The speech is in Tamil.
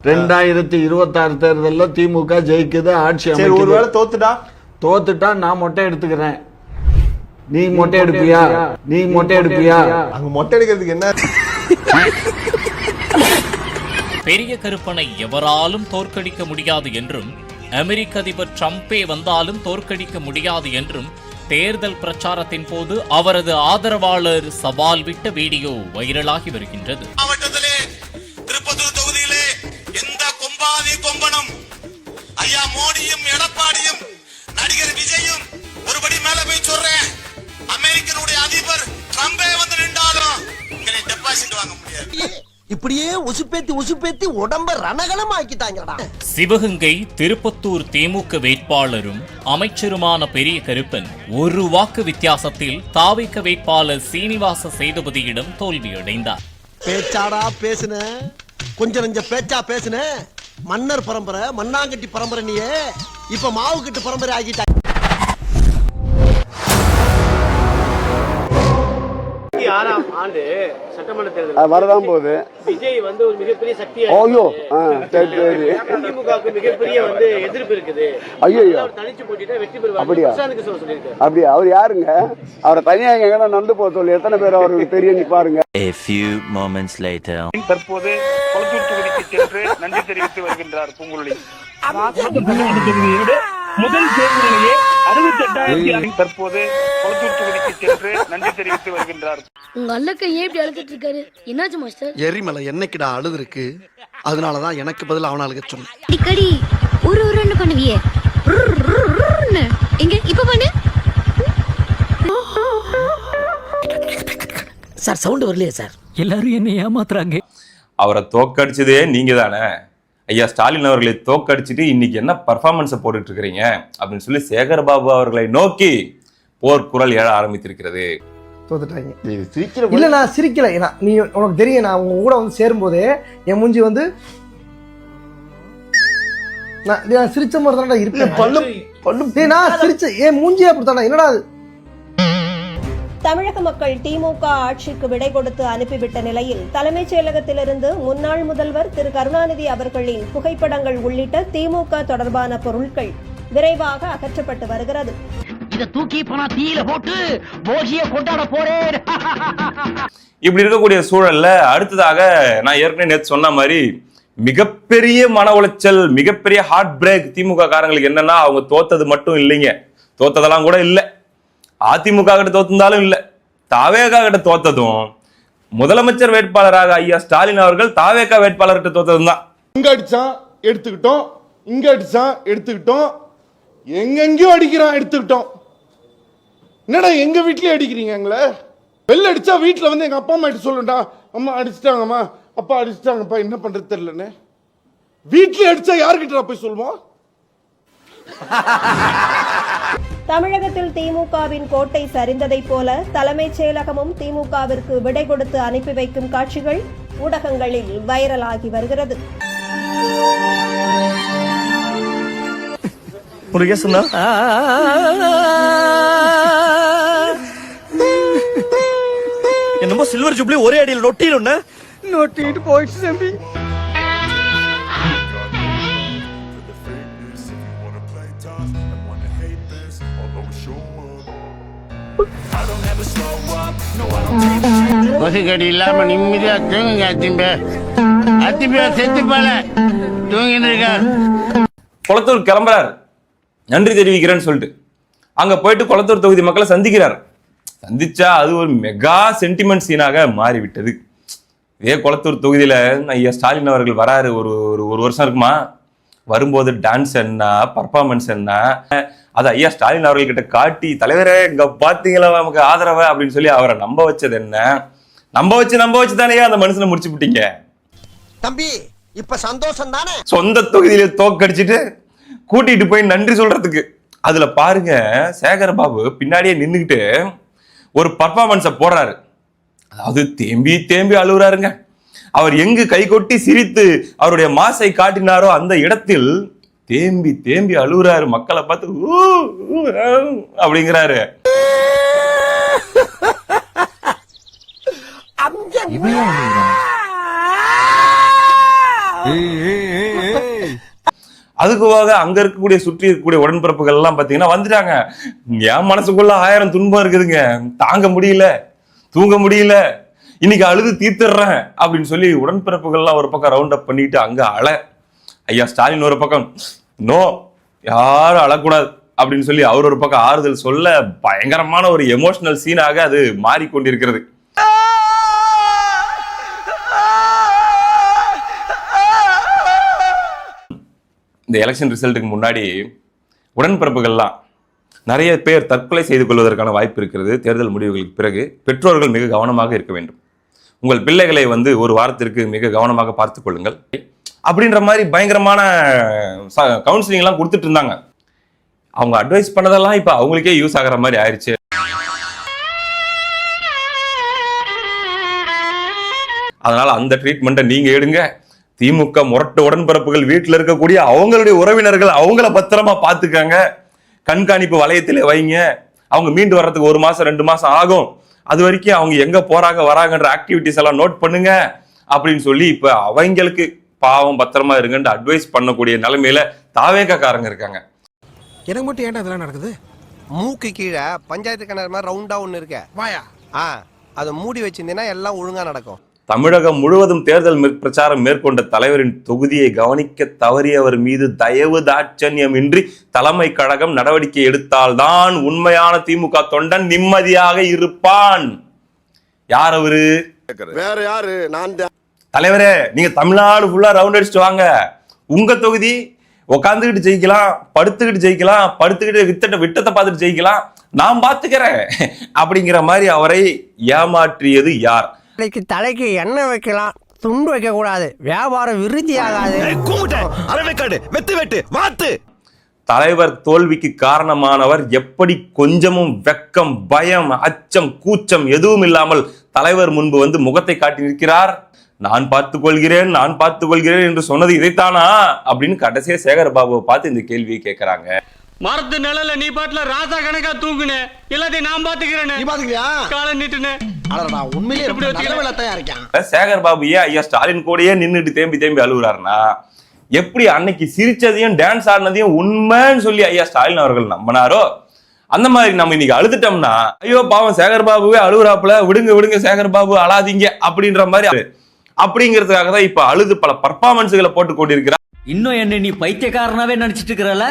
2026 தேர்தல்ல திமுக ஜெயிக்குது, ஆட்சி அமைக்குது. ஒருவேளை தோத்துட்டா நான் மொட்டை எடுத்துக்கிறேன். நீ மொட்டை எடுப்பியா? அங்க மொட்டை எடுக்கிறதுக்கு என்ன? பெரிய கருப்பனை எவராலும் தோற்கடிக்க முடியாது என்றும், அமெரிக்க அதிபர் ட்ரம்பே வந்தாலும் தோற்கடிக்க முடியாது என்றும் தேர்தல் பிரச்சாரத்தின் போது அவரது ஆதரவாளர் சவால் விட்ட வீடியோ வைரலாகி வருகின்றது. திருப்பத்தூர் தொகுதியிலே எந்த கொம்பனும் ஐயா மோடியும் எடப்பாடியும் நடிகர் விஜயும் ஒருபடி மேல போய் சொல்றேன், அமெரிக்கனுடைய அதிபர் ட்ரம்பே வந்து நின்றாலும் டெபாசிட் வாங்க முடியாது. இப்படியே உசுப்பேத்தி உடம்ப ரணகலம் ஆக்கிட்டாங்கடா. சிவகங்கை திருப்பத்தூர் திமுக வேட்பாளரும் அமைச்சருமான பெரிய கருப்பன் ஒரு வாக்கு வித்தியாசத்தில் தாவிக வேட்பாளர் சீனிவாச சேதுபதியிடம் தோல்வியடைந்தார். பேச்சாடா பேசுன, கொஞ்சம் நெஞ்ச பேச்சா பேசுன. மன்னர் பரம்பரை, மண்ணாங்கட்டி பரம்பரை, நீயே இப்ப மாவு கட்டு பரம்பரை ஆகிட்ட. 2026ஆம் ஆண்டு சட்டமன்ற தேர்தல் வரதான் போகுது. விஜய் வந்து ஒரு மிகப்பெரிய சக்தியா, திமுகவுக்கு மிகப்பெரிய வந்து எதிர்ப்பு இருக்குது. தனிச்சு போட்டிட்டா வெற்றி பெறுவார் சொல்லியிருக்காரு. அப்படியா? அவர் யாருங்க? அவரை தனியா எங்க நந்து போக சொல்லி எத்தனை பேர் அவருக்கு தெரியும் பாருங்க. A few moments later. தற்போது கொளத்தூர் தொகுதிக்கு சென்று நன்றி தெரிவித்து வருகின்றார் பூங்குழலி. முதல் தேர்தலிலேயே 68,000 தற்போது கொளத்தூர் தொகுதிக்கு சென்று நன்றி தெரிவித்து வருகின்றார். உங்க அல்லக்க ஏன் இப்படி அழுதுட்டு இருக்காரு? என்னாச்சு மாஸ்டர்? எரிமலை என்னைக்குடா அழுது இருக்கு, அதனாலதான் எனக்கு பதில் அவன அழுக சொன்னேன். அடிக்கடி ஒரு பண்ணுவியே, எங்க இப்ப பண்ணு சார். சவுண்ட் வரலையே சார். எல்லாரும் என்ன ஏமாத்துறாங்க. அவரை தோக்கடிச்சதே நீங்க தானே ஐயா. ஸ்டாலின் அவர்களை தோக்கடிச்சுட்டு இன்னைக்கு என்ன பர்ஃபார்மன்ஸை போட்டுட்டு இருக்கிறீங்க அப்படின்னு சொல்லி சேகர்பாபு அவர்களை நோக்கி போர்க்குரல் எழ ஆரம்பித்திருக்கிறது. தோத்துட்டாங்க. இல்ல நான் சிரிக்கல. நீ உனக்கு தெரியும், நான் உங்க கூட வந்து சேரும் போதே என் மூஞ்சி வந்து நான் சிரிச்ச மாதிரி தானடா இருப்பேன். நான் சிரிச்ச என் மூஞ்சி அப்படித்தானே. என்னடா தமிழக மக்கள் திமுக ஆட்சிக்கு விடை கொடுத்து அனுப்பிவிட்ட நிலையில் தலைமைச் செயலகத்திலிருந்து முன்னாள் முதல்வர் திரு கருணாநிதி அவர்களின் புகைப்படங்கள் உள்ளிட்ட திமுக தொடர்பான பொருட்கள் விரைவாக அகற்றப்பட்டு வருகிறது. இத தூக்கி போனா தீயில போட்டு போகிய கொண்டாட போறேன். இப்படி இருக்கக்கூடிய சூழல்ல அடுத்ததாக நான் ஏற்கனவே நேற்று சொன்ன மாதிரி மிகப்பெரிய மன உளைச்சல், மிகப்பெரிய ஹார்ட் பிரேக் திமுக காரங்களுக்கு என்னன்னா, அவங்க தோத்தது மட்டும் இல்லைங்க, தோத்ததெல்லாம் கூட இல்லை. அதிமுக கிட்ட தோத்திருந்தாலும் இல்ல, தாவேகா கிட்ட தோத்ததும் முதலமைச்சர் வேட்பாளராக ஐயா ஸ்டாலின் அவர்கள் தாவேகா வேட்பாளர்கிட்ட தோத்ததும் தான். இங்க அடிச்சான் எடுத்துக்கிட்டோம், இங்க அடிச்சான் எடுத்துக்கிட்டோம், எங்கெங்கயோ அடிக்கிறான் எடுத்துக்கிட்டோம். என்னடா எங்க வீட்லயே அடிக்கிறீங்க எங்களை? வெளில அடிச்சா வீட்டுல வந்து எங்க அப்பா அம்மா கிட்ட சொல்லுண்டா, அம்மா அடிச்சுட்டாங்கம்மா, அப்பா அடிச்சுட்டாங்கப்பா, என்ன பண்றது தெரியலன்னு. வீட்டுல அடிச்சா யாருக்கிட்ட போய் சொல்லுவோம்? தமிழகத்தில் திமுகவின் கோட்டை சரிந்ததைப் போல தலைமைச் செயலகமும் திமுகவிற்கு விடை கொடுத்து அனுப்பி வைக்கும் காட்சிகள் ஊடகங்களில் வைரலாகி வருகிறது. என்னமோ சில்வர் ஜூப்ளி ஒரே அடியில் நொட்டிட்டு போயிடுச்சு தம்பி. கொசுக்கடி இல்லாம நிம்மதியா தூங்குங்க. அத்திம்பே செத்து போல தூங்கின்னு இருக்கார். கொளத்தூர் கிளம்புறாரு நன்றி தெரிவிக்கிறேன்னு சொல்லிட்டு. அங்க போயிட்டு கொளத்தூர் தொகுதி மக்களை சந்திக்கிறார். சந்திச்சா அது ஒரு மெகா சென்டிமெண்ட் சீனாக மாறிவிட்டது. இதே கொளத்தூர் தொகுதியில ஐயா ஸ்டாலின் அவர்கள் வராரு. ஒரு வருஷம் இருக்குமா, வரும்போது டான்ஸ் என்ன, பர்ஃபார்மன்ஸ் என்ன, அது ஐயா ஸ்டாலின் அவர்கள்கிட்ட காட்டி, தலைவரே இங்க பாத்தீங்களா நமக்கு ஆதரவை அப்படின்னு சொல்லி அவரை நம்ப வச்சது என்ன, நம்ப வச்சு தானே அந்த மனுஷனை முடிச்சு விட்டீங்க தம்பி. இப்ப சந்தோஷம் தானே. சொந்த தொகுதியில தோக்கடிச்சிட்டு கூட்டிட்டு போய் நன்றி சொல்றதுக்கு. அதுல பாருங்க, சேகர்பாபு பின்னாடியே நின்றுகிட்டு ஒரு பர்ஃபார்மன்ஸை போடுறாரு. அதாவது தேம்பி அழுகுறாருங்க. அவர் எங்கு கை கொட்டி சிரித்து அவருடைய மாசை காட்டினாரோ அந்த இடத்தில் தேம்பி அழுகுறாரு. மக்களை பார்த்து அப்படிங்கிறாரு. அதுக்கு போக அங்க இருக்கக்கூடிய சுற்றி இருக்கக்கூடிய உடன்பிறப்புகள் எல்லாம் பாத்தீங்கன்னா வந்துட்டாங்க. என் மனசுக்குள்ள 1000 துன்பம் இருக்குதுங்க, தாங்க முடியல, தூங்க முடியல, இன்னைக்கு அழுது தீர்த்துடுறேன் அப்படின்னு சொல்லி உடன்பிறப்புகள்லாம் ஒரு பக்கம் ரவுண்ட் அப் பண்ணிட்டு அங்க ஐயா ஸ்டாலின் ஒரு பக்கம் நோ யாரும் அழக்கூடாது அப்படின்னு சொல்லி அவர் ஒரு பக்கம் ஆறுதல் சொல்ல பயங்கரமான ஒரு எமோஷனல் சீனாக அது மாறிக்கொண்டிருக்கிறது. இந்த எலெக்ஷன் ரிசல்ட்டுக்கு முன்னாடி உடன்பிறப்புகள்லாம் நிறைய பேர் தற்கொலை செய்து கொள்வதற்கான வாய்ப்பு இருக்கிறது. தேர்தல் முடிவுகளுக்கு பிறகு பெற்றோர்கள் மிக கவனமாக இருக்க வேண்டும். உங்கள் பிள்ளைகளை ஒரு வாரத்திற்கு மிக கவனமாக பார்த்துக் கொள்ளுங்கள் அப்படின்ற மாதிரி பயங்கரமான கவுன்சிலிங் எல்லாம் கொடுத்துட்டு இருந்தாங்க. அவங்க அட்வைஸ் பண்ணதெல்லாம் இப்ப அவங்களுக்கே யூஸ் ஆகிற மாதிரி ஆயிடுச்சு. அதனால அந்த ட்ரீட்மெண்ட்டை நீங்க எடுங்க. திமுக முரட்டு உடன்பிறப்புகள் வீட்டில் இருக்கக்கூடிய அவங்களுடைய உறவினர்கள் அவங்கள பத்திரமா பாத்துக்காங்க, கண்காணிப்பு வளையத்திலே வைங்க. அவங்க மீண்டு வர்றதுக்கு 1 மாசம் 2 மாசம் ஆகும். அது வரைக்கும் அவங்க எங்க போறாங்க வராங்கன்ற ஆக்டிவிட்டிஸ் எல்லாம் நோட் பண்ணுங்க அப்படின்னு சொல்லி இப்ப அவங்களுக்கு பாவம் பத்திரமா இருங்கன்னு அட்வைஸ் பண்ணக்கூடிய நிலைமையில தாவேக்காரங்க இருக்காங்க. எனக்கு மட்டும் ஏன்டா இதெல்லாம் நடக்குது? மூக்கு கீழே பஞ்சாயத்து கிணறு மாதிரி ரவுண்டா ஒண்ணு இருக்க வாயா, அதை மூடி வச்சிருந்தீங்கன்னா எல்லாம் ஒழுங்கா நடக்கும். தமிழகம் முழுவதும் தேர்தல் பிரச்சாரம் மேற்கொண்ட தலைவரின் தொகுதியை கவனிக்க தவறியவர் மீது தயவு தாட்சண்யம் இன்றி தலைமை கழகம் நடவடிக்கை எடுத்தால்தான் உண்மையான திமுக தொண்டன் நிம்மதியாக இருப்பான். யார் அவரு? வேற யாரு? நான் தலைவரே, நீங்க தமிழ்நாடு ஃபுல்லா ரவுண்ட் அடிச்சுட்டு வாங்க. உங்க தொகுதி உட்காந்துக்கிட்டு ஜெயிக்கலாம், படுத்துக்கிட்டு ஜெயிக்கலாம், படுத்துக்கிட்டு விட்டத்தை பார்த்துட்டு ஜெயிக்கலாம், நான் பாத்துக்கிறேன் அப்படிங்கிற மாதிரி அவரை ஏமாற்றியது யார்? தலைக்கு எண்ணெய் வைக்கலாம், துண்டு வைக்க கூடாது, வியாபாரம் விருத்தி ஆகாது. தலைவர் தோல்விக்கு காரணமானவர் எப்படி கொஞ்சமும் வெக்கம், பயம், அச்சம், கூச்சம் எதுவும் இல்லாமல் தலைவர் முன்பு முகத்தை காட்டி நிற்கிறார். நான் பார்த்துக் கொள்கிறேன் என்று சொன்னது இதைத்தானா அப்படின்னு கடைசியா சேகர் பாபுவை பார்த்து இந்த கேள்வியை கேட்கிறாங்க. மரத்து நிழல நீ பாட்டுல ராசா கணக்கா தூங்குனே, எல்லாத்தையும் நான் பாத்துக்கிறேன், காலை நீட்டுனே. சேகர் பாபு ஏன் ஐயா ஸ்டாலின் கூடயே நின்னுட்டு தேம்பி அழுகுறாருன்னா, எப்படி அன்னைக்கு சிரிச்சதையும் டான்ஸ் ஆடினதையும் உண்மைன்னு சொல்லி ஐயா ஸ்டாலின் அவர்கள் நம்பினாரோ அந்த மாதிரி நம்ம இன்னைக்கு அழுதுட்டோம்னா, ஐயோ பாவம் சேகர் பாபுவே அழுகுறாப்புல, விடுங்க சேகர் பாபு அழாதீங்க அப்படின்ற மாதிரி அப்படிங்கிறதுக்காக தான் இப்ப அழுது பல பர்ஃபார்மன்ஸ்களை போட்டு கொண்டிருக்கிறார். இன்னும் என்ன நீ பைத்தியக்காரனாவே நினைச்சிட்டு இருக்கிறல?